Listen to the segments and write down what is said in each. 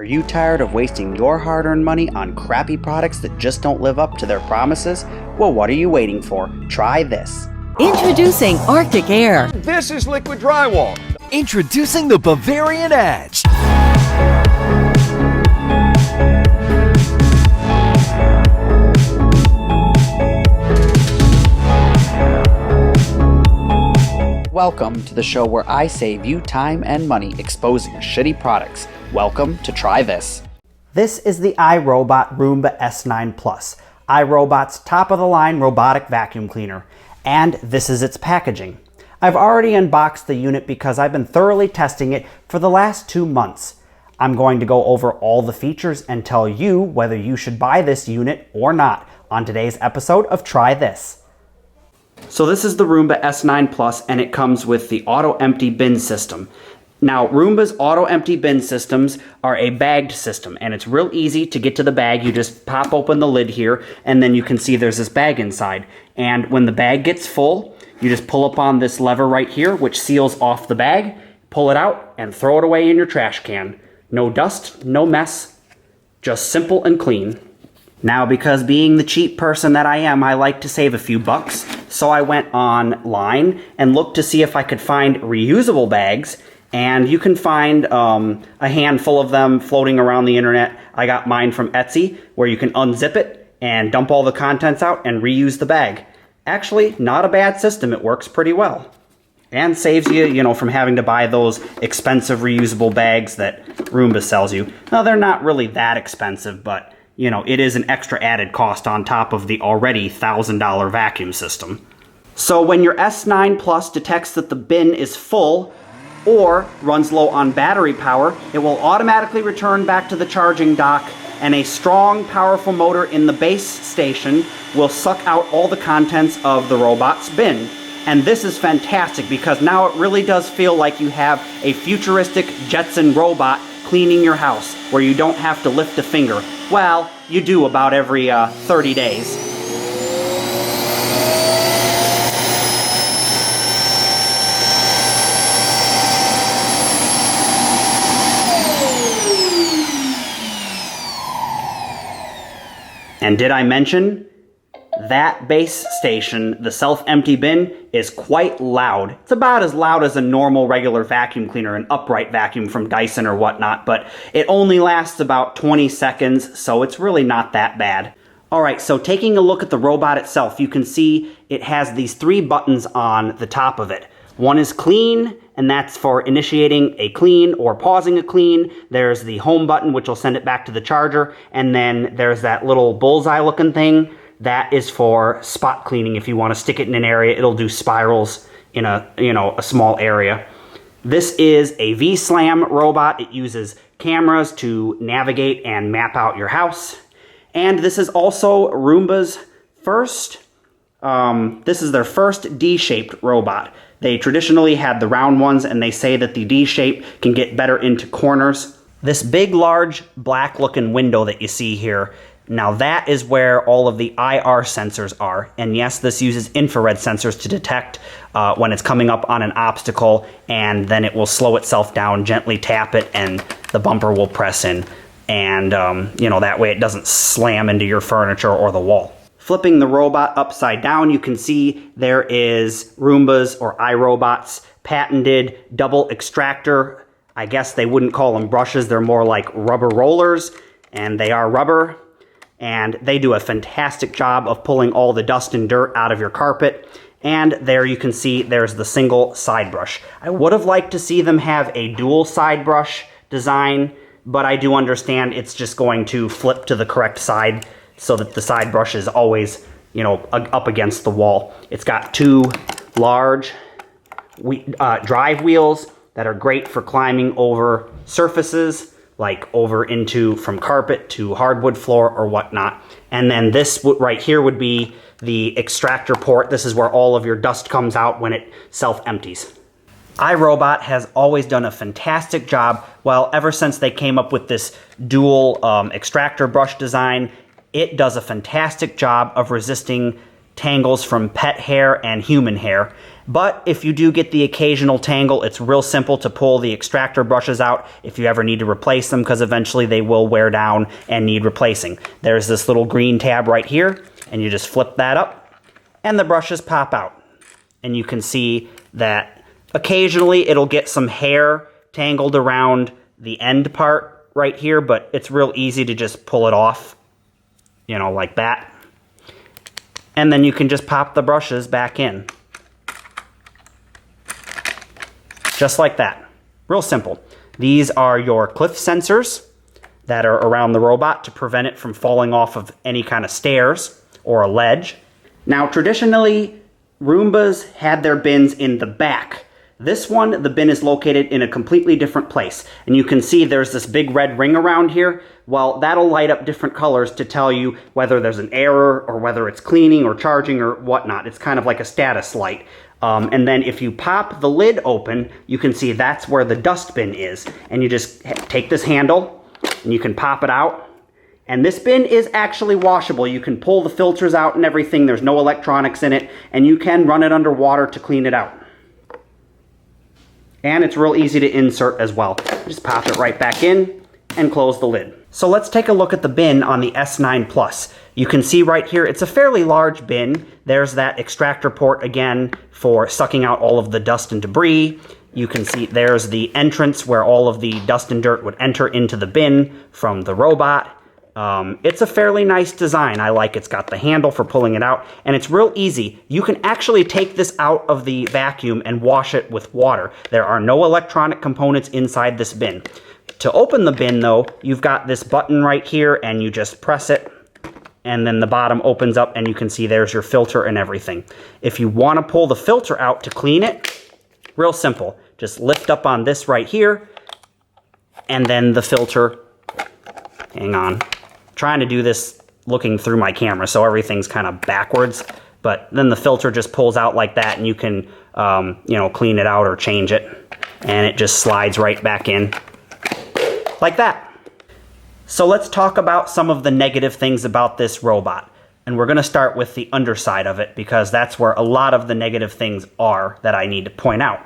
Are you tired of wasting your hard-earned money on crappy products that just don't live up to their promises? Well, what are you waiting for? Try this. Introducing Arctic Air. This is liquid drywall. Introducing the Bavarian Edge. Welcome to the show where I save you time and money exposing shitty products. Welcome to Try This. This is the iRobot Roomba S9 Plus, iRobot's top-of-the-line robotic vacuum cleaner, and this is its packaging. I've already unboxed the unit because I've been thoroughly testing it for the last 2 months. I'm going to go over all the features and tell you whether you should buy this unit or not on today's episode of Try This. So this is the Roomba S9 Plus, and it comes with the auto empty bin system. Now, Roomba's auto empty bin systems are a bagged system, and it's real easy to get to the bag. You just pop open the lid here, and then you can see there's this bag inside. And when the bag gets full, you just pull upon this lever right here, which seals off the bag, pull it out, and throw it away in your trash can. No dust, no mess, just simple and clean. Now, because being the cheap person that I am, I like to save a few bucks, so I went online and looked to see if I could find reusable bags, and you can find a handful of them floating around the internet. I got mine from Etsy, where you can unzip it and dump all the contents out and reuse the bag. Actually, not a bad system. It works pretty well. And saves you, from having to buy those expensive reusable bags that Roomba sells you. Now, they're not really that expensive, but it is an extra added cost on top of the already $1,000 vacuum system. So when your S9 Plus detects that the bin is full or runs low on battery power, it will automatically return back to the charging dock, and a strong, powerful motor in the base station will suck out all the contents of the robot's bin. And this is fantastic because now it really does feel like you have a futuristic Jetson robot cleaning your house, where you don't have to lift a finger. Well, you do about every 30 days. And did I mention that base station, the self-empty bin, is quite loud. It's about as loud as a normal regular vacuum cleaner, an upright vacuum from Dyson or whatnot, but it only lasts about 20 seconds, so it's really not that bad. Alright, so taking a look at the robot itself, you can see it has these 3 buttons on the top of it. One is clean, and that's for initiating a clean or pausing a clean. There's the home button, which will send it back to the charger, and then there's that little bullseye looking thing. That is for spot cleaning. If you want to stick it in an area, it'll do spirals in a small area. This is a V-Slam robot. It uses cameras to navigate and map out your house. And this is also Roomba's first, this is their first D-shaped robot. They traditionally had the round ones, and they say that the D-shape can get better into corners. This big, large, black-looking window that you see here, now that is where all of the IR sensors are. And yes, this uses infrared sensors to detect when it's coming up on an obstacle, and then it will slow itself down, gently tap it, and the bumper will press in. And, that way it doesn't slam into your furniture or the wall. Flipping the robot upside down, you can see there is Roomba's or iRobot's patented double extractor. I guess they wouldn't call them brushes. They're more like rubber rollers, and they are rubber. And they do a fantastic job of pulling all the dust and dirt out of your carpet. And there you can see there's the single side brush. I would have liked to see them have a dual side brush design, but I do understand it's just going to flip to the correct side so that the side brush is always, up against the wall. It's got 2 large drive wheels that are great for climbing over surfaces, like over into from carpet to hardwood floor or whatnot. And then this right here would be the extractor port. This is where all of your dust comes out when it self-empties. iRobot has always done a fantastic job. Well, ever since they came up with this dual extractor brush design, it does a fantastic job of resisting tangles from pet hair and human hair. But if you do get the occasional tangle, it's real simple to pull the extractor brushes out if you ever need to replace them, because eventually they will wear down and need replacing. There's this little green tab right here, and you just flip that up, and the brushes pop out. And you can see that occasionally it'll get some hair tangled around the end part right here, but it's real easy to just pull it off, you know, like that. And then you can just pop the brushes back in. Just like that. Real simple. These are your cliff sensors that are around the robot to prevent it from falling off of any kind of stairs or a ledge. Now, traditionally, Roombas had their bins in the back. This one, the bin is located in a completely different place. And you can see there's this big red ring around here. Well, that'll light up different colors to tell you whether there's an error or whether it's cleaning or charging or whatnot. It's kind of like a status light. And then if you pop the lid open, you can see that's where the dust bin is. And you just take this handle and you can pop it out. And this bin is actually washable. You can pull the filters out and everything. There's no electronics in it. And you can run it under water to clean it out. And it's real easy to insert as well. Just pop it right back in and close the lid. So let's take a look at the bin on the S9 Plus. You can see right here, it's a fairly large bin. There's that extractor port again for sucking out all of the dust and debris. You can see there's the entrance where all of the dust and dirt would enter into the bin from the robot. It's a fairly nice design. I like it's got the handle for pulling it out, and it's real easy. You can actually take this out of the vacuum and wash it with water. There are no electronic components inside this bin. To open the bin, though, you've got this button right here, and you just press it, and then the bottom opens up, and you can see there's your filter and everything. If you want to pull the filter out to clean it, real simple. Just lift up on this right here, and then the filter, hang on. Trying to do this looking through my camera, so everything's kind of backwards, but then the filter just pulls out like that, and you can, you know, clean it out or change it, and it just slides right back in like that. So let's talk about some of the negative things about this robot, and we're going to start with the underside of it because that's where a lot of the negative things are that I need to point out.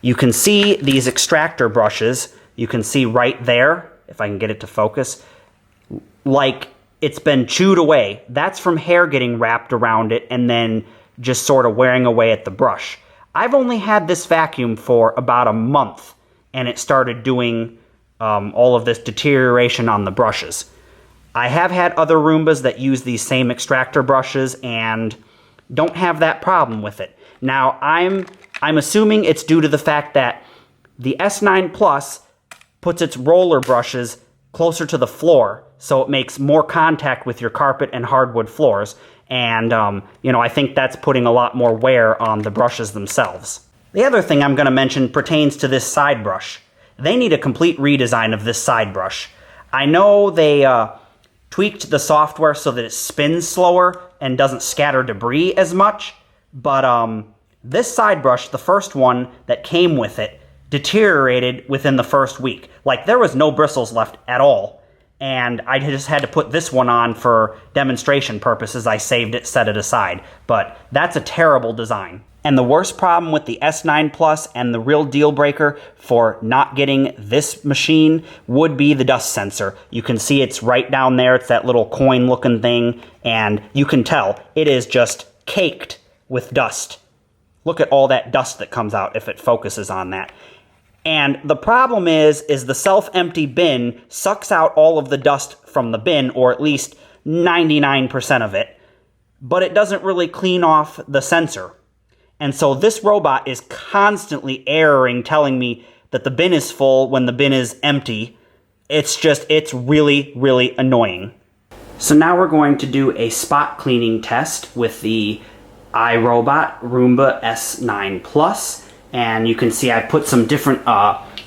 You can see these extractor brushes. You can see right there, if I can get it to focus, like it's been chewed away. That's from hair getting wrapped around it and then just sort of wearing away at the brush. I've only had this vacuum for about a month, and it started doing all of this deterioration on the brushes. I have had other Roombas that use these same extractor brushes and don't have that problem with it. Now, I'm assuming it's due to the fact that the S9 Plus puts its roller brushes closer to the floor, so it makes more contact with your carpet and hardwood floors. And, you know, I think that's putting a lot more wear on the brushes themselves. The other thing I'm going to mention pertains to this side brush. They need a complete redesign of this side brush. I know they tweaked the software so that it spins slower and doesn't scatter debris as much, but this side brush, the first one that came with it, deteriorated within the first week. Like, there was no bristles left at all. And I just had to put this one on for demonstration purposes. I saved it, set it aside. But that's a terrible design. And the worst problem with the S9 Plus and the real deal breaker for not getting this machine would be the dust sensor. You can see it's right down there. It's that little coin looking thing. And you can tell it is just caked with dust. Look at all that dust that comes out if it focuses on that. And the problem is the self-empty bin sucks out all of the dust from the bin, or at least 99% of it, but it doesn't really clean off the sensor. And so this robot is constantly erroring, telling me that the bin is full when the bin is empty. It's really, really annoying. So now we're going to do a spot cleaning test with the iRobot Roomba S9 Plus. And you can see I put some different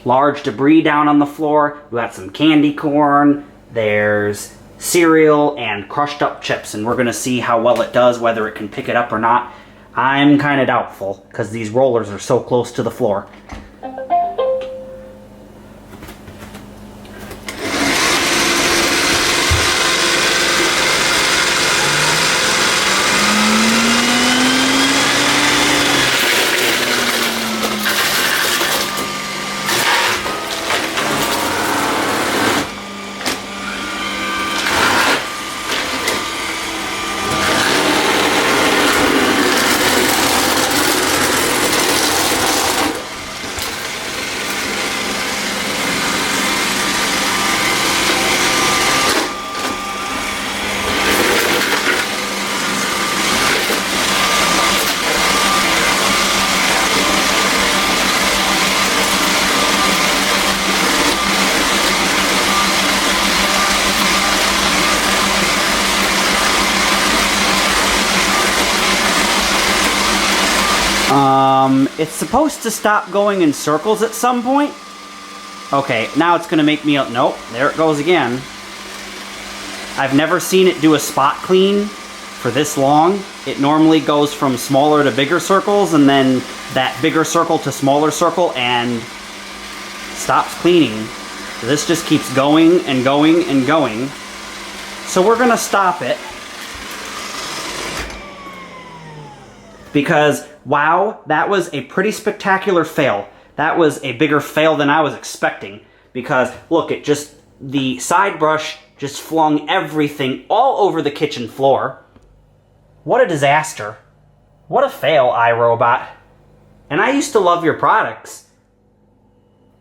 large debris down on the floor. We got some candy corn, there's cereal, and crushed up chips. And we're going to see how well it does, whether it can pick it up or not. I'm kind of doubtful, because these rollers are so close to the floor. It's supposed to stop going in circles at some point. Okay, now it's gonna make me... Nope, there it goes again. I've never seen it do a spot clean for this long. It normally goes from smaller to bigger circles, and then that bigger circle to smaller circle, and stops cleaning. This just keeps going and going and going. So we're gonna stop it. Because, wow, that was a pretty spectacular fail. That was a bigger fail than I was expecting. Because, look, the side brush just flung everything all over the kitchen floor. What a disaster. What a fail, iRobot. And I used to love your products.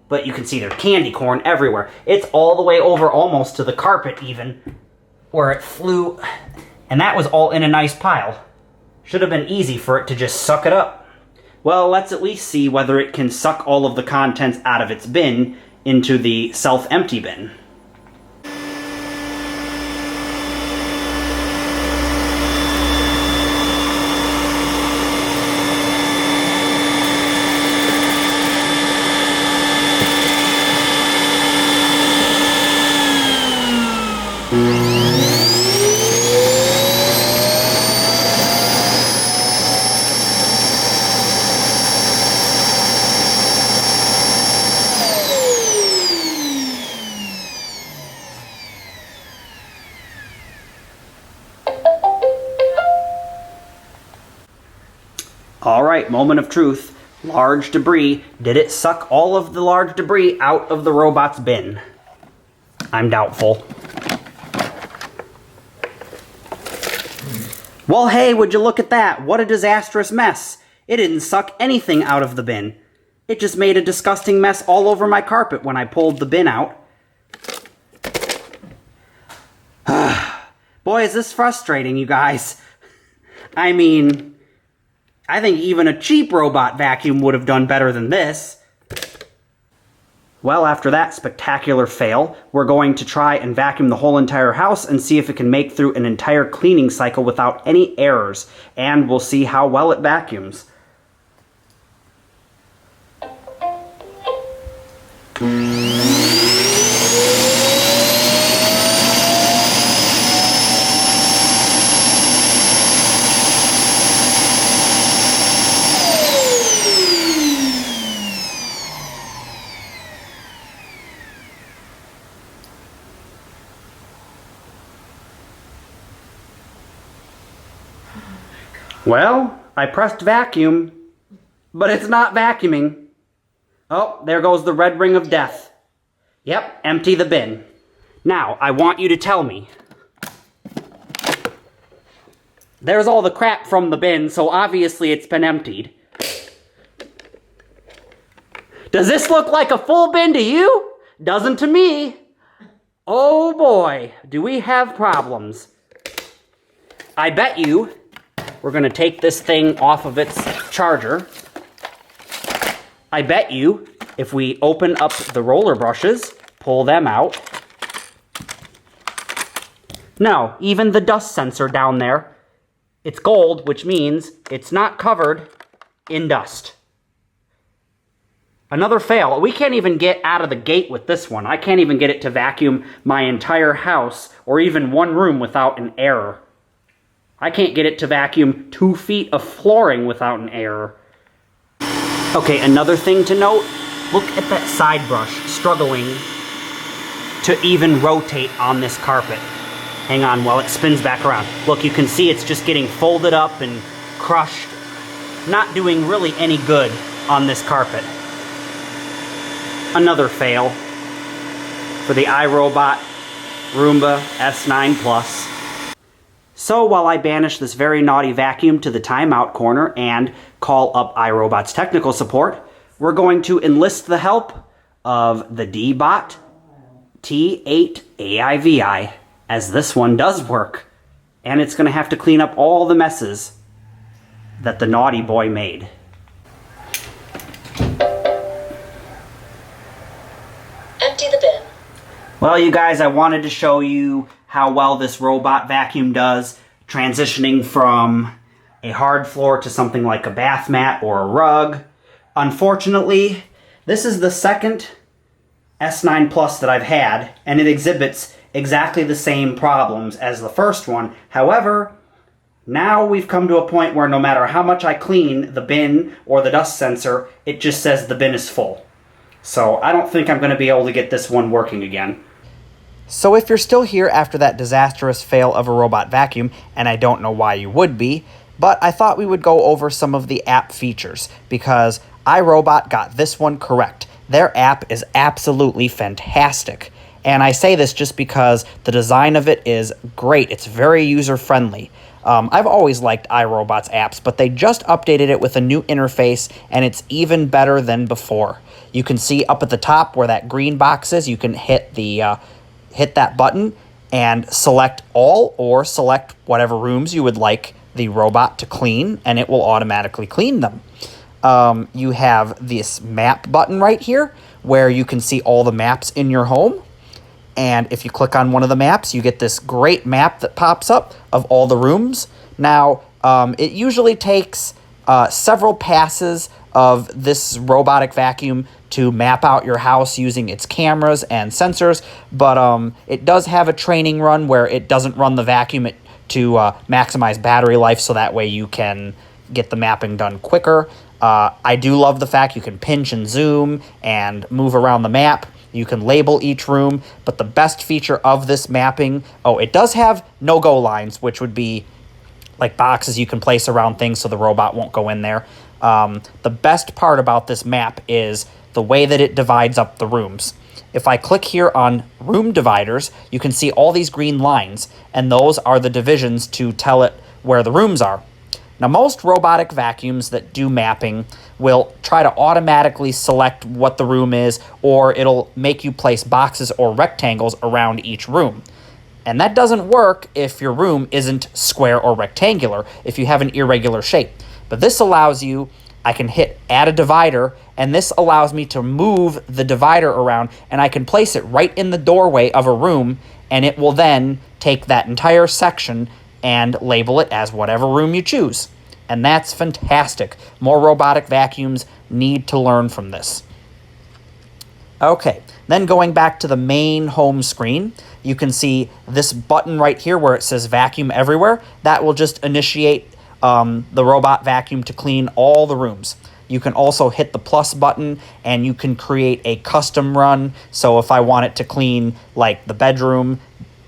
But you can see there's candy corn everywhere. It's all the way over almost to the carpet even, where it flew. And that was all in a nice pile. Should have been easy for it to just suck it up. Well, let's at least see whether it can suck all of the contents out of its bin into the self-empty bin. Alright, moment of truth. Large debris. Did it suck all of the large debris out of the robot's bin? I'm doubtful. Well, hey, would you look at that? What a disastrous mess. It didn't suck anything out of the bin. It just made a disgusting mess all over my carpet when I pulled the bin out. Boy, is this frustrating, you guys. I mean, I think even a cheap robot vacuum would have done better than this. Well, after that spectacular fail, we're going to try and vacuum the whole entire house and see if it can make through an entire cleaning cycle without any errors. And we'll see how well it vacuums. Well, I pressed vacuum, but it's not vacuuming. Oh, there goes the red ring of death. Yep, empty the bin. Now, I want you to tell me. There's all the crap from the bin, so obviously it's been emptied. Does this look like a full bin to you? Doesn't to me. Oh boy, do we have problems. I bet you we're going to take this thing off of its charger. I bet you if we open up the roller brushes, pull them out. No, even the dust sensor down there, it's gold, which means it's not covered in dust. Another fail. We can't even get out of the gate with this one. I can't even get it to vacuum my entire house or even one room without an error. I can't get it to vacuum 2 feet of flooring without an error. Okay, another thing to note, look at that side brush struggling to even rotate on this carpet. Hang on while it spins back around. Look, you can see it's just getting folded up and crushed. Not doing really any good on this carpet. Another fail for the iRobot Roomba S9 Plus. So while I banish this very naughty vacuum to the timeout corner and call up iRobot's technical support, we're going to enlist the help of the D-Bot T8 AIVI, as this one does work. And it's going to have to clean up all the messes that the naughty boy made. Empty the bin. Well, you guys, I wanted to show you how well this robot vacuum does, transitioning from a hard floor to something like a bath mat or a rug. Unfortunately, this is the second S9 Plus that I've had, and it exhibits exactly the same problems as the first one. However, now we've come to a point where no matter how much I clean the bin or the dust sensor, it just says the bin is full. So I don't think I'm going to be able to get this one working again. So if you're still here after that disastrous fail of a robot vacuum, and I don't know why you would be, but I thought we would go over some of the app features, because iRobot got this one correct. Their app is absolutely fantastic. And I say this just because the design of it is great. It's very user-friendly. I've always liked iRobot's apps, but they just updated it with a new interface, and it's even better than before. You can see up at the top where that green box is, you can hit that button and select all, or select whatever rooms you would like the robot to clean, and it will automatically clean them. You have this map button right here where you can see all the maps in your home. And if you click on one of the maps, you get this great map that pops up of all the rooms. Now, it usually takes several passes of this robotic vacuum to map out your house using its cameras and sensors, but it does have a training run where it doesn't run the vacuum to maximize battery life, so that way you can get the mapping done quicker. I do love the fact you can pinch and zoom and move around the map. You can label each room, but the best feature of this mapping, it does have no-go lines, which would be like boxes you can place around things so the robot won't go in there. The best part about this map is the way that it divides up the rooms. If I click here on room dividers, you can see all these green lines, and those are the divisions to tell it where the rooms are. Now, most robotic vacuums that do mapping will try to automatically select what the room is, or it'll make you place boxes or rectangles around each room. And that doesn't work if your room isn't square or rectangular, if you have an irregular shape. But this allows you, I can hit add a divider, and this allows me to move the divider around, and I can place it right in the doorway of a room, and it will then take that entire section and label it as whatever room you choose. And that's fantastic. More robotic vacuums need to learn from this. Okay, then going back to the main home screen, you can see this button right here where it says vacuum everywhere. That will just initiate the robot vacuum to clean all the rooms. You can also hit the plus button and you can create a custom run. So if I want it to clean like the bedroom,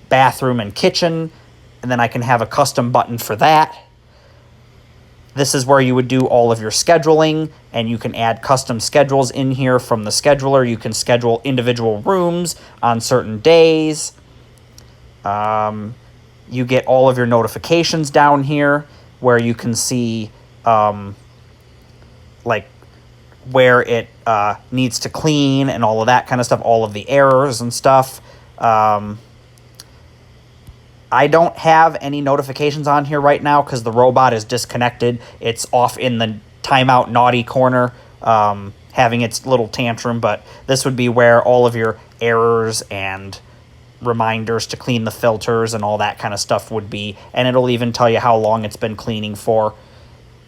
bathroom, and kitchen, and then I can have a custom button for that. This is where you would do all of your scheduling, and you can add custom schedules in here from the scheduler. You can schedule individual rooms on certain days. You get all of your notifications down here where you can see like where it needs to clean and all of that kind of stuff, all of the errors and stuff. I don't have any notifications on here right now because the robot is disconnected. It's off in the timeout naughty corner, having its little tantrum, but this would be where all of your errors and reminders to clean the filters and all that kind of stuff would be, and it'll even tell you how long it's been cleaning for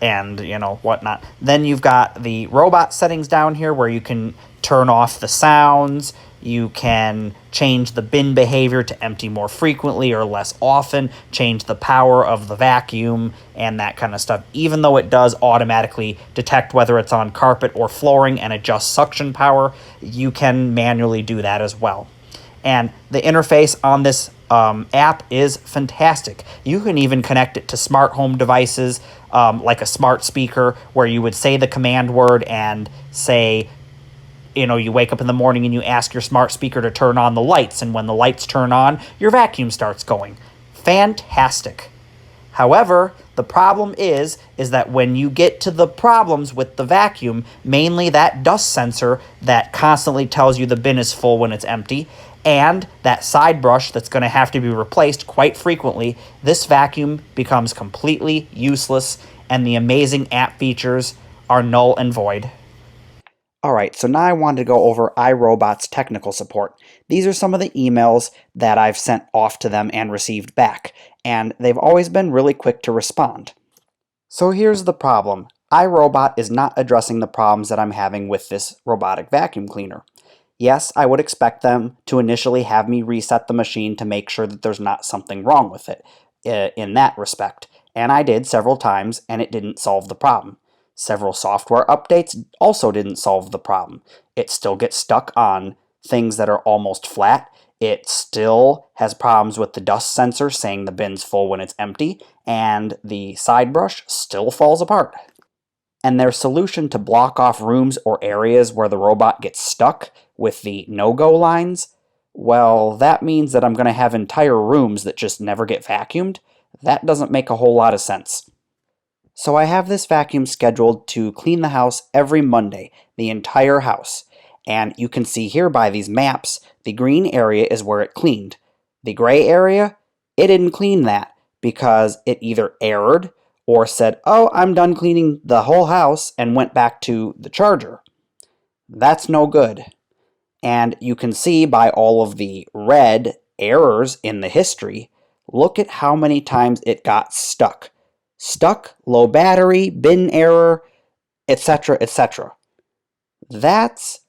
and, whatnot. Then you've got the robot settings down here where you can turn off the sounds. You can change the bin behavior to empty more frequently or less often, change the power of the vacuum, and that kind of stuff. Even though it does automatically detect whether it's on carpet or flooring and adjust suction power, you can manually do that as well. And the interface on this app is fantastic. You can even connect it to smart home devices, like a smart speaker, where you would say the command word and say, you wake up in the morning and you ask your smart speaker to turn on the lights, and when the lights turn on, your vacuum starts going. Fantastic. However, the problem is that when you get to the problems with the vacuum, mainly that dust sensor that constantly tells you the bin is full when it's empty, and that side brush that's going to have to be replaced quite frequently, this vacuum becomes completely useless, and the amazing app features are null and void. Alright, so now I wanted to go over iRobot's technical support. These are some of the emails that I've sent off to them and received back, and they've always been really quick to respond. So here's the problem. iRobot is not addressing the problems that I'm having with this robotic vacuum cleaner. Yes, I would expect them to initially have me reset the machine to make sure that there's not something wrong with it in that respect. And I did several times, and it didn't solve the problem. Several software updates also didn't solve the problem. It still gets stuck on things that are almost flat. It still has problems with the dust sensor saying the bin's full when it's empty, and the side brush still falls apart. And their solution to block off rooms or areas where the robot gets stuck with the no-go lines, well, that means that I'm going to have entire rooms that just never get vacuumed. That doesn't make a whole lot of sense. So I have this vacuum scheduled to clean the house every Monday, the entire house. And you can see here by these maps, the green area is where it cleaned. The gray area, it didn't clean that because it either errored or said, oh, I'm done cleaning the whole house, and went back to the charger. That's no good. And you can see by all of the red errors in the history, look at how many times it got stuck. Stuck, low battery, bin error, etc., etc. That's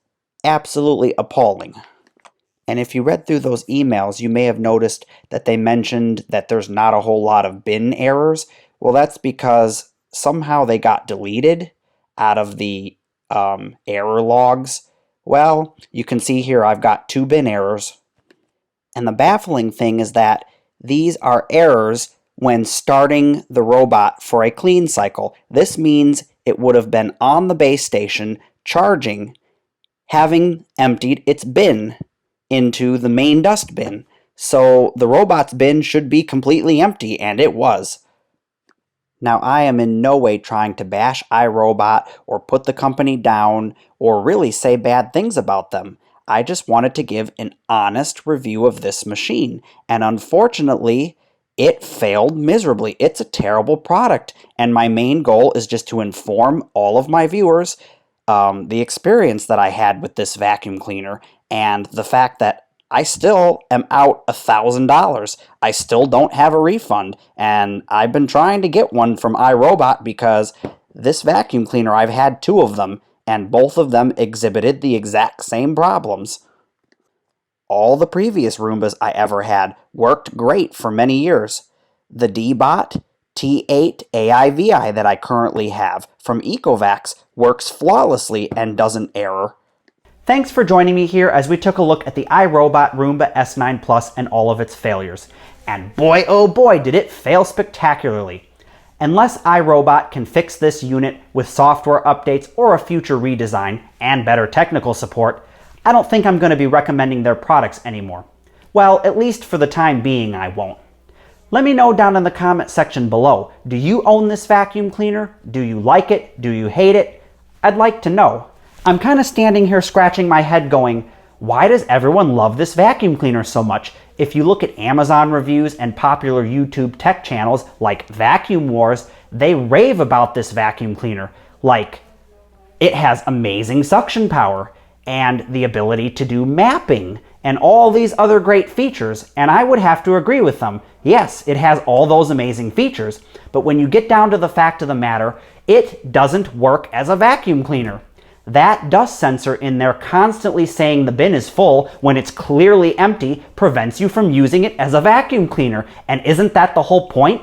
absolutely appalling. And if you read through those emails, you may have noticed that they mentioned that there's not a whole lot of bin errors. Well, that's because somehow they got deleted out of the error logs. Well, you can see here I've got 2 bin errors. And the baffling thing is that these are errors when starting the robot for a clean cycle. This means it would have been on the base station, charging, having emptied its bin into the main dust bin. So the robot's bin should be completely empty, and it was. Now, I am in no way trying to bash iRobot or put the company down or really say bad things about them. I just wanted to give an honest review of this machine, and unfortunately, it failed miserably. It's a terrible product, and my main goal is just to inform all of my viewers the experience that I had with this vacuum cleaner and the fact that I still am out $1,000. I still don't have a refund, and I've been trying to get one from iRobot because this vacuum cleaner, I've had 2 of them, and both of them exhibited the exact same problems. All the previous Roombas I ever had worked great for many years. The D-Bot T8 AIVI that I currently have from Ecovacs works flawlessly and doesn't error. Thanks for joining me here as we took a look at the iRobot Roomba S9 Plus and all of its failures. And boy, oh boy, did it fail spectacularly. Unless iRobot can fix this unit with software updates or a future redesign and better technical support, I don't think I'm going to be recommending their products anymore. Well, at least for the time being, I won't. Let me know down in the comment section below. Do you own this vacuum cleaner? Do you like it? Do you hate it? I'd like to know. I'm kind of standing here scratching my head going, why does everyone love this vacuum cleaner so much? If you look at Amazon reviews and popular YouTube tech channels like Vacuum Wars, they rave about this vacuum cleaner. Like, it has amazing suction power and the ability to do mapping and all these other great features, and I would have to agree with them. Yes, it has all those amazing features, but when you get down to the fact of the matter, it doesn't work as a vacuum cleaner. That dust sensor in there constantly saying the bin is full when it's clearly empty prevents you from using it as a vacuum cleaner. And isn't that the whole point?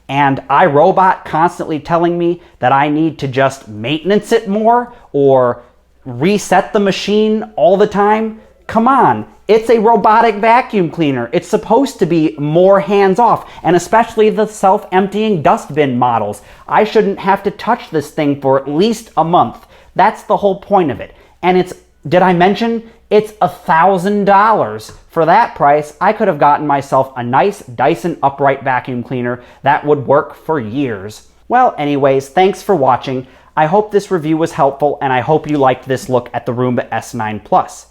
And iRobot constantly telling me that I need to just maintenance it more or reset the machine all the time? Come on, it's a robotic vacuum cleaner. It's supposed to be more hands-off, and especially the self-emptying dustbin models. I shouldn't have to touch this thing for at least a month. That's the whole point of it. And it's, did I mention, it's $1,000. For that price, I could have gotten myself a nice Dyson upright vacuum cleaner that would work for years. Well, anyways, thanks for watching. I hope this review was helpful, and I hope you liked this look at the Roomba S9 Plus.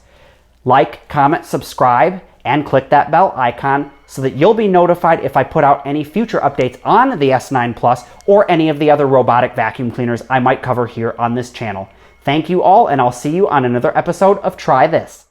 Like, comment, subscribe, and click that bell icon so that you'll be notified if I put out any future updates on the S9 Plus or any of the other robotic vacuum cleaners I might cover here on this channel. Thank you all, and I'll see you on another episode of Try This.